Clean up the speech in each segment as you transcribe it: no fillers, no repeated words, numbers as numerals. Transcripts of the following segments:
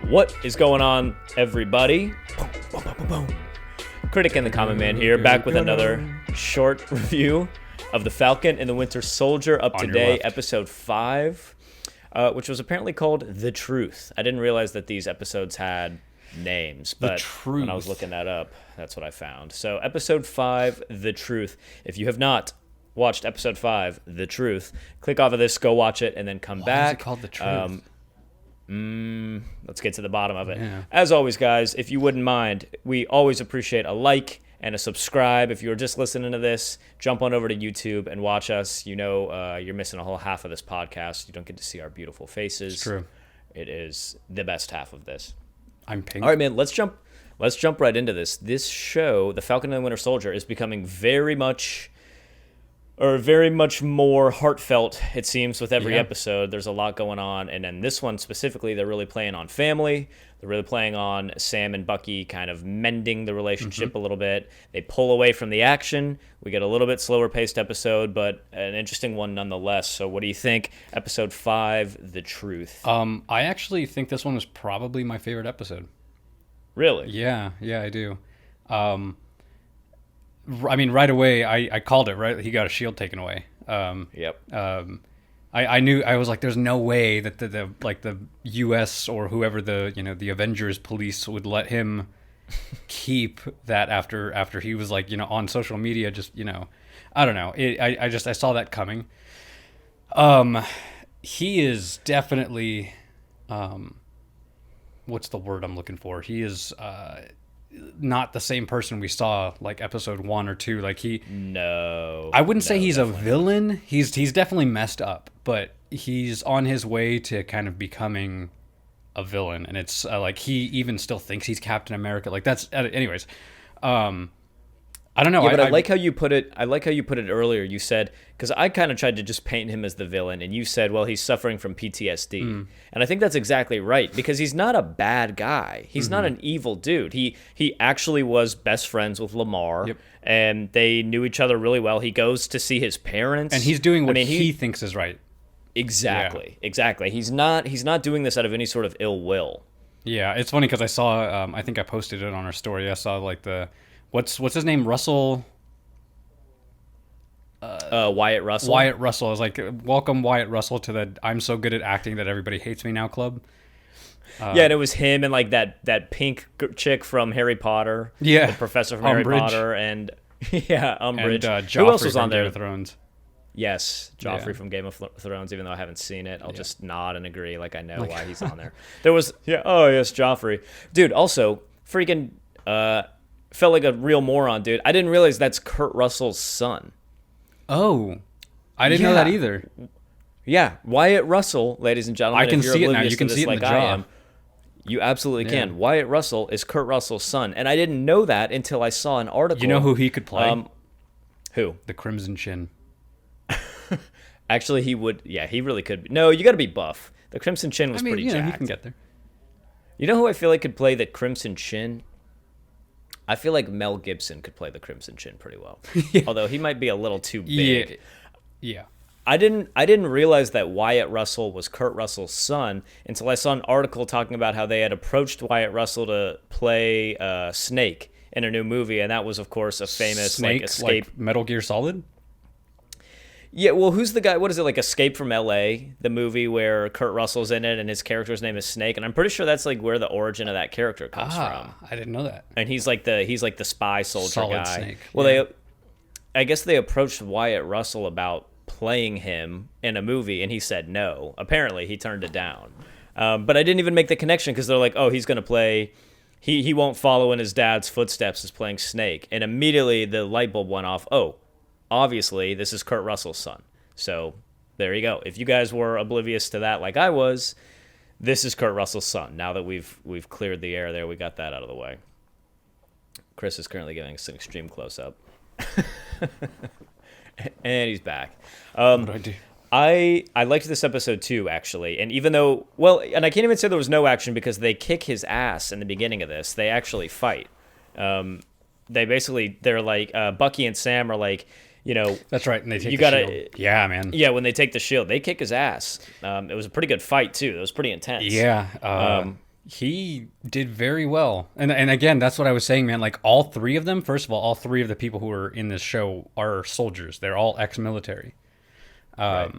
What is going on, everybody? Boom, boom, boom, boom, boom. Critic and the Common Man here, back with another short review of The Falcon and the Winter Soldier, up today, episode 5, which was apparently called The Truth. I didn't realize that these episodes had names, but when I was looking that up, that's what I found. So episode 5, The Truth. If you have not watched episode 5, The Truth, click off of this, go watch it, and then come back. Why is it called The Truth? Let's get to the bottom of it. Yeah. As always, guys, if you wouldn't mind, we always appreciate a like and a subscribe. If you're just listening to this, jump on over to YouTube and watch us. You know, you're missing a whole half of this podcast. You don't get to see our beautiful faces. It's true. It is the best half of this. I'm pink. All right, man, let's jump right into this. This show, The Falcon and the Winter Soldier, is becoming very much more heartfelt, it seems, with every episode. There's a lot going on, and then this one specifically, they're really playing on family. They're really playing on Sam and Bucky kind of mending the relationship a little bit. They pull away from the action. We get a little bit slower paced episode, but an interesting one nonetheless. So what do you think? Episode 5, The Truth. I actually think this one was probably my favorite episode. Really? Yeah, I do. I mean, right away, I called it, right? He got a shield taken away. Yep. I knew, I was like, there's no way that the U.S. or whoever the Avengers police would let him keep that after he was like, on social media, just, I don't know. I saw that coming. He is definitely, what's the word I'm looking for? He is, not the same person we saw like episode 1 or 2. Like I wouldn't say he's a villain. He's definitely messed up, but he's on his way to kind of becoming a villain. And it's like he even still thinks he's Captain America. Like that's anyways. I don't know. Yeah, but I like how you put it. I like how you put it earlier. You said, because I kind of tried to just paint him as the villain, and you said, well, he's suffering from PTSD. And I think that's exactly right, because he's not a bad guy. He's not an evil dude. He actually was best friends with Lamar, and they knew each other really well. He goes to see his parents. And he's doing what he thinks is right. Exactly. He's not doing this out of any sort of ill will. Yeah, it's funny because I saw, I think I posted it on our story. I saw like what's his name? Russell? Wyatt Russell. Wyatt Russell. I was like, welcome Wyatt Russell to the I'm so good at acting that everybody hates me now club. Yeah, and it was him and like that pink chick from Harry Potter. Yeah. The professor from Umbridge. Harry Potter and Umbridge. And Who else was on there? Game of Thrones. Yes, Joffrey from Game of Thrones, even though I haven't seen it. I'll just nod and agree like I know why he's on there. There was, oh yes, Joffrey. Dude, also, freaking, felt like a real moron, dude. I didn't realize that's Kurt Russell's son. Oh, I didn't know that either. Yeah, Wyatt Russell, ladies and gentlemen. I can see it now. You can see it in the jaw. You absolutely can. Wyatt Russell is Kurt Russell's son, and I didn't know that until I saw an article. You know who he could play? Who? The Crimson Chin. Actually, he would. Yeah, he really could. No, you got to be buff. The Crimson Chin was pretty jacked. He can get there. You know who I feel like could play the Crimson Chin? I feel like Mel Gibson could play the Crimson Chin pretty well. Although he might be a little too big. Yeah. I didn't realize that Wyatt Russell was Kurt Russell's son until I saw an article talking about how they had approached Wyatt Russell to play Snake in a new movie, and that was, of course, a famous Snake, Escape. Like Metal Gear Solid? Yeah, well, who's the guy? What is it, like Escape from L.A., the movie where Kurt Russell's in it and his character's name is Snake, and I'm pretty sure that's like where the origin of that character comes from. I didn't know that. And he's like the spy soldier Solid guy. Snake. Well, I guess they approached Wyatt Russell about playing him in a movie, and he said no. Apparently, he turned it down. But I didn't even make the connection because they're like, oh, he's going to play. He won't follow in his dad's footsteps as playing Snake, and immediately the light bulb went off. Oh. Obviously, this is Kurt Russell's son. So there you go. If you guys were oblivious to that like I was, this is Kurt Russell's son. Now that we've cleared the air there, we got that out of the way. Chris is currently giving us an extreme close-up. And he's back. What do I do? I liked this episode too, actually. And even though, well, and I can't even say there was no action because they kick his ass in the beginning of this. They actually fight. They're like, Bucky and Sam are like, That's right, and they take the shield. Yeah, man. Yeah, when they take the shield, they kick his ass. It was a pretty good fight, too. It was pretty intense. Yeah. He did very well. And again, that's what I was saying, man. Like all three of them, first of all three of the people who are in this show are soldiers. They're all ex-military. Right.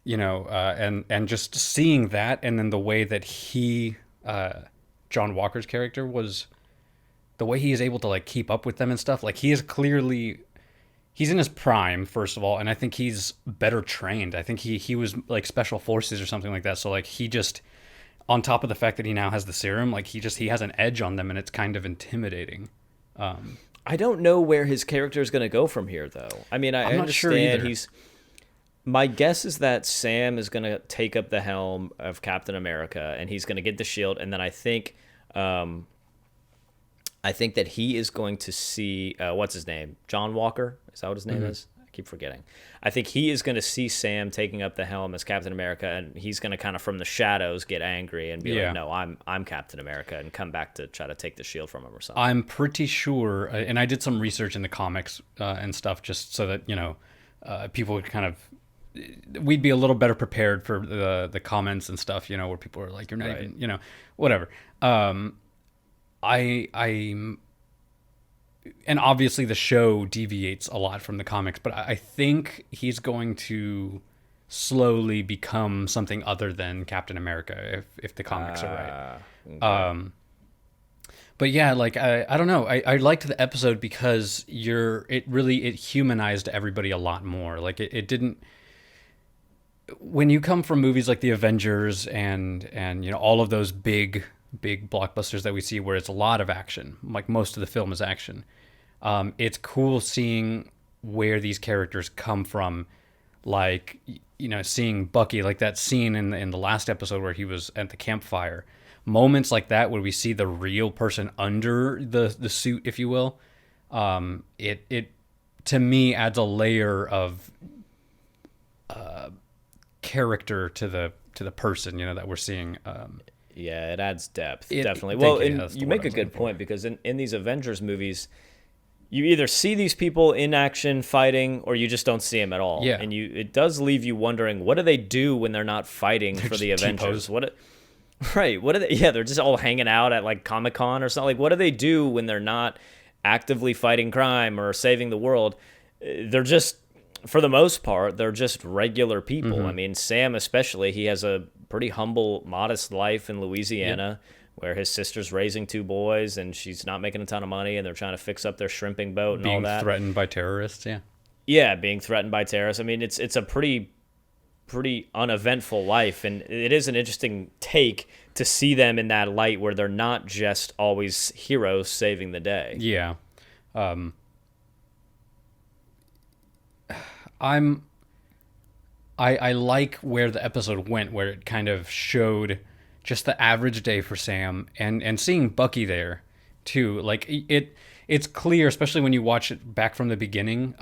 And just seeing that, and then the way that John Walker's character was, the way he is able to like keep up with them and stuff. Like he is clearly, he's in his prime, first of all, and I think he's better trained. I think he was like special forces or something like that. So like he just, on top of the fact that he now has the serum, like he has an edge on them, and it's kind of intimidating. I don't know where his character is going to go from here, though. I mean, I I'm not sure understand either. he's. My guess is that Sam is going to take up the helm of Captain America, and he's going to get the shield, and then I think that he is going to see what's his name, John Walker. Is that what his name is? I keep forgetting. I think he is going to see Sam taking up the helm as Captain America, and he's going to kind of from the shadows get angry and be Yeah. like, "No, I'm Captain America," and come back to try to take the shield from him or something. I'm pretty sure, and I did some research in the comics and stuff, just so that people would kind of, we'd be a little better prepared for the comments and stuff, where people are like, "You're not Right. even," whatever. I and obviously the show deviates a lot from the comics, but I think he's going to slowly become something other than Captain America if the comics are right. Okay. But yeah, like I don't know. I liked the episode because it humanized everybody a lot more. Like it didn't, when you come from movies like the Avengers and all of those big blockbusters that we see where it's a lot of action, like most of the film is action. It's cool seeing where these characters come from, like seeing Bucky, like that scene in the last episode where he was at the campfire. Moments like that where we see the real person under the suit, if you will. It to me adds a layer of character to the person that we're seeing. Yeah, it adds depth, It- definitely. thank Well, you. and That's the you word make I a was good looking point because in these Avengers movies, you either see these people in action fighting or you just don't see them at all. Yeah. And it does leave you wondering, what do they do when they're not fighting for the just Avengers? T-pose. Right. What do they? Yeah, they're just all hanging out at like Comic-Con or something. Like, what do they do when they're not actively fighting crime or saving the world? They're just, for the most part, they're just regular people. I mean, Sam especially, he has a pretty humble, modest life in Louisiana where his sister's raising two boys and she's not making a ton of money and they're trying to fix up their shrimping boat and all Being that. threatened by terrorists. Yeah. Yeah, being threatened by terrorists. I mean, it's a pretty uneventful life, and it is an interesting take to see them in that light where they're not just always heroes saving the day. Yeah. I like where the episode went, where it kind of showed just the average day for Sam, and seeing Bucky there too. Like it's clear, especially when you watch it back from the beginning.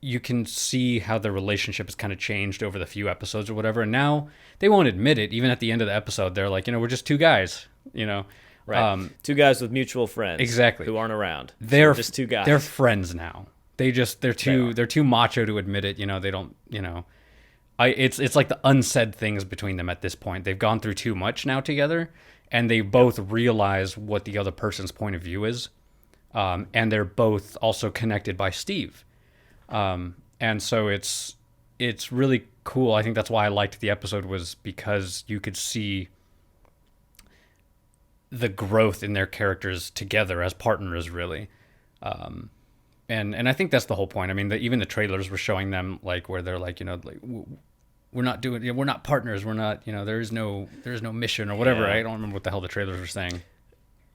You can see how the relationship has kind of changed over the few episodes or whatever. And now they won't admit it. Even at the end of the episode, they're like, we're just two guys. Right. Two guys with mutual friends. Exactly. Who aren't around. They're We're just two guys. They're friends now. They're too macho to admit it. They don't. It's like the unsaid things between them at this point. They've gone through too much now together, and they both realize what the other person's point of view is, and they're both also connected by Steve, and so it's really cool. I think that's why I liked the episode, was because you could see the growth in their characters together as partners, really. And I think that's the whole point. I mean, even the trailers were showing them like where they're like, we're not doing, we're not partners. We're not, there is no mission or whatever. Yeah. I don't remember what the hell the trailers were saying.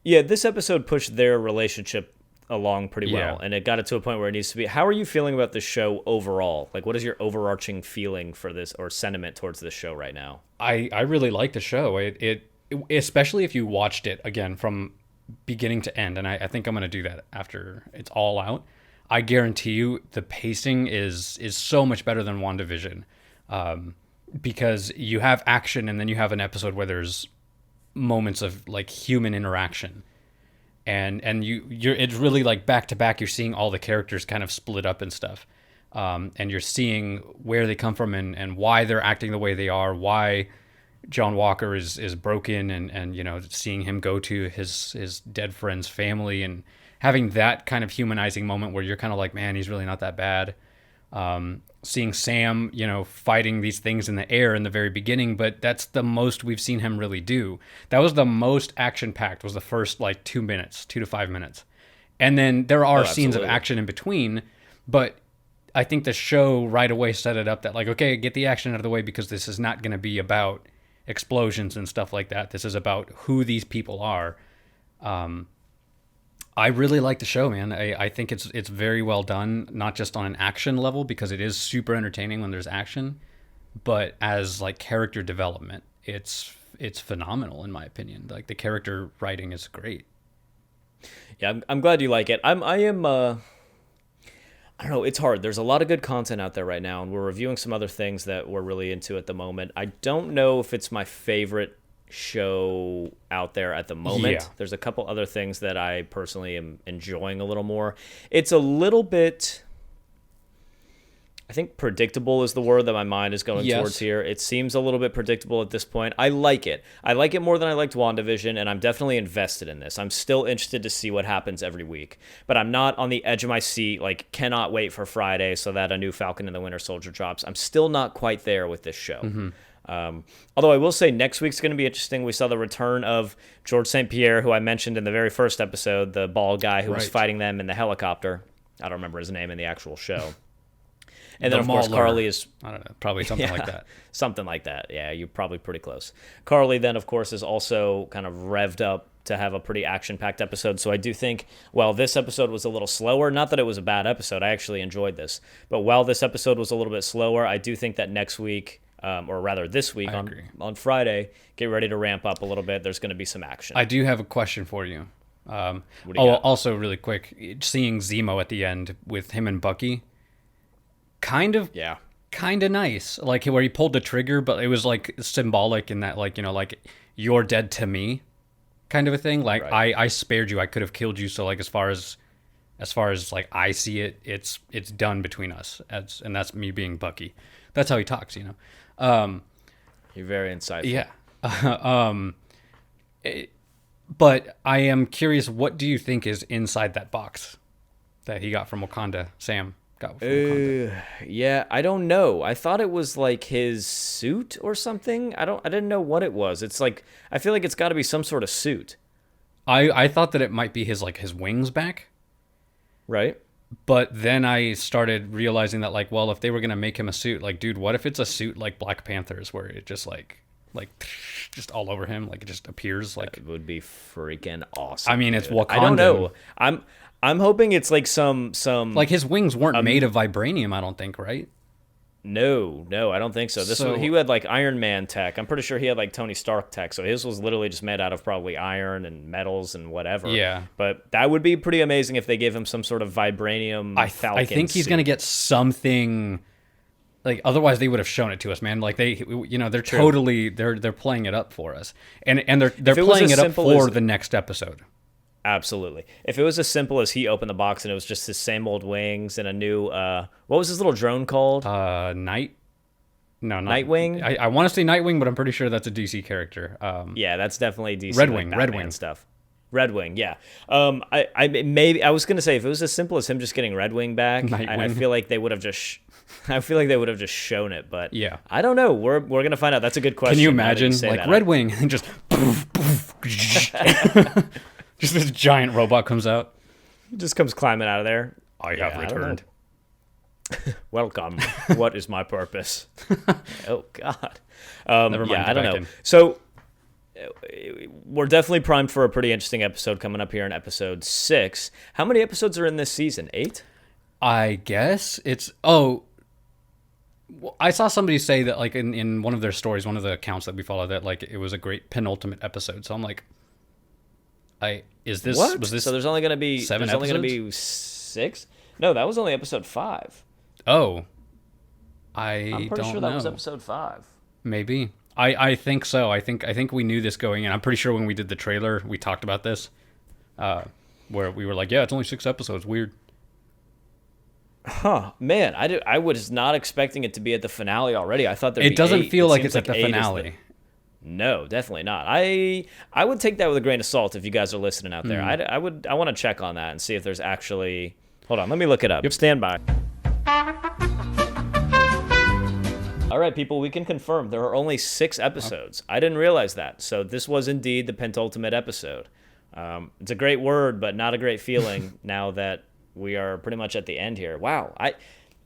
Yeah, this episode pushed their relationship along pretty well, Yeah. and it got it to a point where it needs to be. How are you feeling about the show overall? Like, what is your overarching feeling for this, or sentiment towards this show right now? I really like the show. It especially if you watched it again from beginning to end, and I think I'm going to do that after it's all out. I guarantee you the pacing is so much better than WandaVision, because you have action and then you have an episode where there's moments of like human interaction, and you're it's really like back to back. You're seeing all the characters kind of split up and stuff, and you're seeing where they come from and why they're acting the way they are, why John Walker is broken, and seeing him go to his dead friend's family and having that kind of humanizing moment where you're kind of like, man, he's really not that bad. Seeing Sam, fighting these things in the air in the very beginning, but that's the most we've seen him really do. That was the most action packed, was the first like 2 to 5 minutes. And then there are scenes of action in between, but I think the show right away set it up that like, okay, get the action out of the way because this is not going to be about explosions and stuff like that. This is about who these people are. I really like the show, man. I think it's very well done, not just on an action level because it is super entertaining when there's action, but as like character development, it's phenomenal in my opinion. Like the character writing is great. Yeah, I'm glad you like it. I don't know, it's hard. There's a lot of good content out there right now, and we're reviewing some other things that we're really into at the moment. I don't know if it's my favorite show out there at the moment. Yeah. There's a couple other things that I personally am enjoying a little more. It's a little bit, I think predictable is the word that my mind is going towards here. It seems a little bit predictable at this point. I like it. I like it more than I liked WandaVision, and I'm definitely invested in this. I'm still interested to see what happens every week, but I'm not on the edge of my seat, like cannot wait for Friday so that a new Falcon and the Winter Soldier drops. I'm still not quite there with this show. Mm-hmm. Although I will say next week's going to be interesting. We saw the return of George St. Pierre, who I mentioned in the very first episode, the bald guy who was fighting them in the helicopter. I don't remember his name in the actual show. And then, of course, Carly is... I don't know, probably something like that. Something like that. Yeah, you're probably pretty close. Carly then, of course, is also kind of revved up to have a pretty action-packed episode. So I do think, while this episode was a little slower, not that it was a bad episode, I actually enjoyed this. But while this episode was a little bit slower, I do think that next week... or rather this week on Friday, get ready to ramp up a little bit. There's going to be some action. I do have a question for you. What do you got? Also really quick, seeing Zemo at the end with him and Bucky, kind of nice. Like where he pulled the trigger, but it was like symbolic in that, like, like you're dead to me kind of a thing. Like I spared you. I could have killed you. So like as far as like I see it, it's done between us. And that's me being Bucky. That's how he talks, You're very insightful. Yeah. But I am curious, what do you think is inside that box that he got from Wakanda? Sam got from Wakanda. Yeah, I don't know. I thought it was like his suit or something. I didn't know what it was. It's like, I feel like it's got to be some sort of suit. I thought that it might be his wings back. Right. But then I started realizing that, like, well, if they were going to make him a suit, like, dude, what if it's a suit like Black Panther's where it just like just all over him, like it just appears? Like, it would be freaking awesome. I mean, it's Wakanda. I don't know. I'm hoping it's like some like his wings weren't made of vibranium, I don't think, right? No, I don't think so. He had like Iron Man tech. I'm pretty sure he had like Tony Stark tech. So his was literally just made out of probably iron and metals and whatever. Yeah. But that would be pretty amazing if they gave him some sort of vibranium Falcon I think he's suit. going to get something. Like, otherwise they would have shown it to us, man. Like they're totally they're playing it up for us, and they're playing it up for the next episode. Absolutely. If it was as simple as he opened the box and it was just his same old wings and a new what was his little drone called? Nightwing. I want to say Nightwing, but I'm pretty sure that's a DC character. Yeah, that's definitely DC. Redwing stuff. Redwing, yeah. I was gonna say if it was as simple as him just getting Redwing back, I feel like they would have just. I feel like they would have just shown it, but yeah, I don't know. We're gonna find out. That's a good question. Can you imagine like Redwing and just just this giant robot comes out? He just comes climbing out of there. I have returned. Welcome. What is my purpose? Oh God. Never mind. Yeah, I don't know. So we're definitely primed for a pretty interesting episode coming up here in episode 6. How many episodes are in this season? 8? I guess it's. Oh, I saw somebody say that like in one of their stories, one of the accounts that we follow, that like it was a great penultimate episode. So I'm like, was this so there's only going to be 7 there's episodes? only going to be 6? No, that was only episode 5. Oh, I'm pretty sure that was episode 5. Maybe. I think so. I think we knew this going in. I'm pretty sure when we did the trailer, we talked about this, where we were like, yeah, it's only 6 episodes. Weird. Huh, man, I was not expecting it to be at the finale already. I thought it doesn't feel like it's at the finale. No, definitely not. I would take that with a grain of salt if you guys are listening out there. I want to check on that and see if there's actually. Hold on, let me look it up. Yep. Stand by. All right, people, we can confirm there are only 6 episodes. I didn't realize that. So this was indeed the pentultimate episode. It's a great word, but not a great feeling now that we are pretty much at the end here. Wow.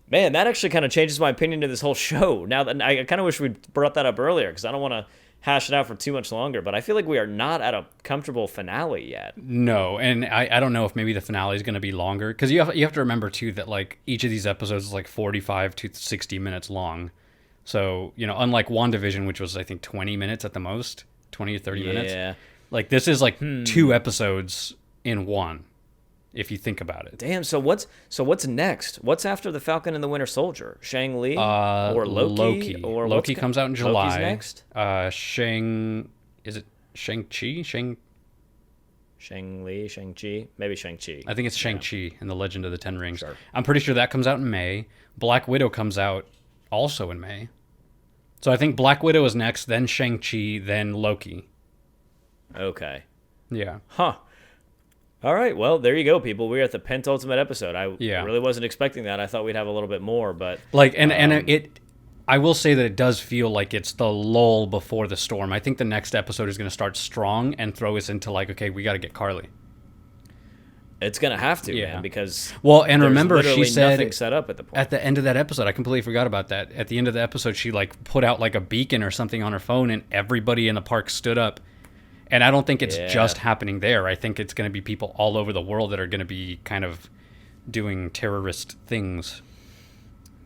Man, that actually kind of changes my opinion to this whole show. Now that I kind of wish we'd brought that up earlier because I don't want to hash it out for too much longer, but I feel like we are not at a comfortable finale yet. No, and I don't know if maybe the finale is going to be longer because you have to remember too that like each of these episodes is like 45 to 60 minutes long. So, you know, unlike WandaVision, which was I think 20 minutes at the most, 20 to 30 minutes. Yeah. Like this is like 2 episodes in one, if you think about it. Damn. So what's next? What's after the Falcon and the Winter Soldier? Shang-Li or Loki? Or Loki comes out in July. Loki's next. Is it Shang-Chi? Shang-Li, Shang-Chi, maybe Shang-Chi. I think it's Shang-Chi and the Legend of the Ten Rings. Sure. I'm pretty sure that comes out in May. Black Widow comes out also in May. So I think Black Widow is next, then Shang-Chi, then Loki. Okay. Yeah. Huh. All right. Well, there you go, people. We're at the pentultimate episode. I really wasn't expecting that. I thought we'd have a little bit more, but like, I will say that it does feel like it's the lull before the storm. I think the next episode is going to start strong and throw us into like, okay, we got to get Carly. It's going to have to, man, because and remember she said nothing set up at the point. At the end of that episode, I completely forgot about that. At the end of the episode, she like put out like a beacon or something on her phone, and everybody in the park stood up. And I don't think it's just happening there. I think it's going to be people all over the world that are going to be kind of doing terrorist things.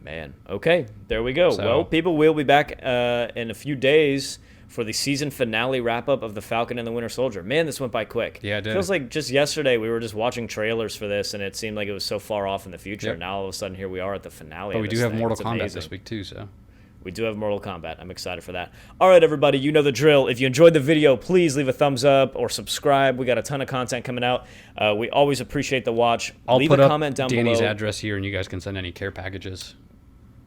Man, okay, there we go. Well, people, will be back in a few days for the season finale wrap-up of The Falcon and the Winter Soldier. Man, this went by quick. Yeah, it did. Feels like just yesterday we were just watching trailers for this, and it seemed like it was so far off in the future. Yep. Now all of a sudden here we are at the finale. But of we this do have thing. Mortal It's Kombat amazing. this week too, so. We do have Mortal Kombat. I'm excited for that. All right, everybody, you know the drill. If you enjoyed the video, please leave a thumbs up or subscribe. We got a ton of content coming out. We always appreciate the watch. I'll put a up comment down Danny's below. address here, and you guys can send any care packages.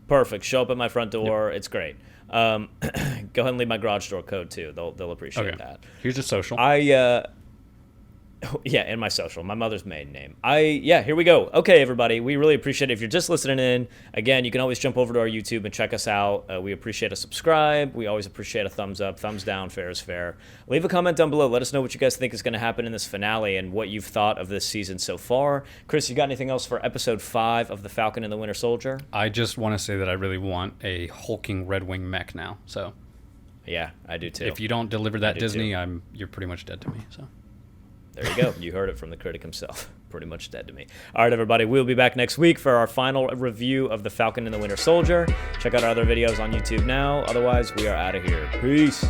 Perfect. Show up at my front door. It's great. Go ahead and leave my garage door code too. They'll appreciate that. Here's a social. Yeah, and my social, my mother's maiden name. Here we go. Okay, everybody, we really appreciate it. If you're just listening in, again, you can always jump over to our YouTube and check us out. We appreciate a subscribe. We always appreciate a thumbs up, thumbs down, fair is fair. Leave a comment down below. Let us know what you guys think is going to happen in this finale and what you've thought of this season so far. Chris, you got anything else for episode 5 of The Falcon and the Winter Soldier? I just want to say that I really want a hulking Red Wing mech now. So, yeah, I do too. If you don't deliver that Disney, you're pretty much dead to me. So. There you go. You heard it from the critic himself. Pretty much dead to me. All right, everybody. We'll be back next week for our final review of The Falcon and the Winter Soldier. Check out our other videos on YouTube now. Otherwise, we are out of here. Peace.